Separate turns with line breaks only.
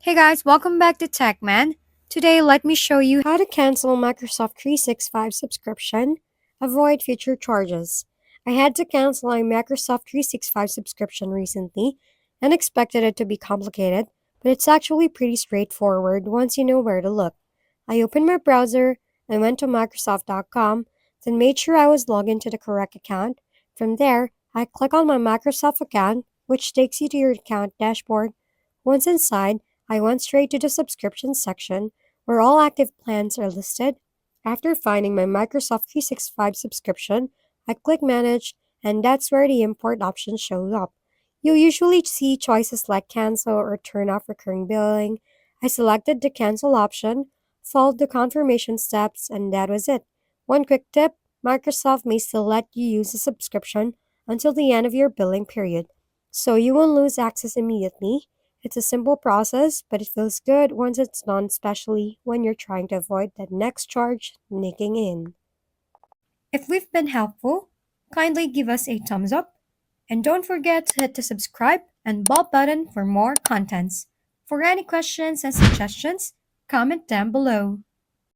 Hey guys, welcome back to TechMan. Today, let me show you how to cancel Microsoft 365 subscription, avoid future charges. I had to cancel my Microsoft 365 subscription recently and expected it to be complicated, but it's actually pretty straightforward once you know where to look. I opened my browser and went to Microsoft.com, then made sure I was logged into the correct account. From there, I click on my Microsoft account, which takes you to your account dashboard. Once inside, I went straight to the subscription section where all active plans are listed. After finding my Microsoft 365 subscription, I click Manage, and that's where the import option shows up. You'll usually see choices like cancel or turn off recurring billing. I selected the cancel option, followed the confirmation steps, and that was it. One quick tip: Microsoft may still let you use the subscription until the end of your billing period, so you won't lose access immediately. It's a simple process, but it feels good once it's done, especially when you're trying to avoid that next charge nicking in. If we've been helpful, kindly give us a thumbs up and don't forget to hit the subscribe and bell button for more contents. For any questions and suggestions, comment down below.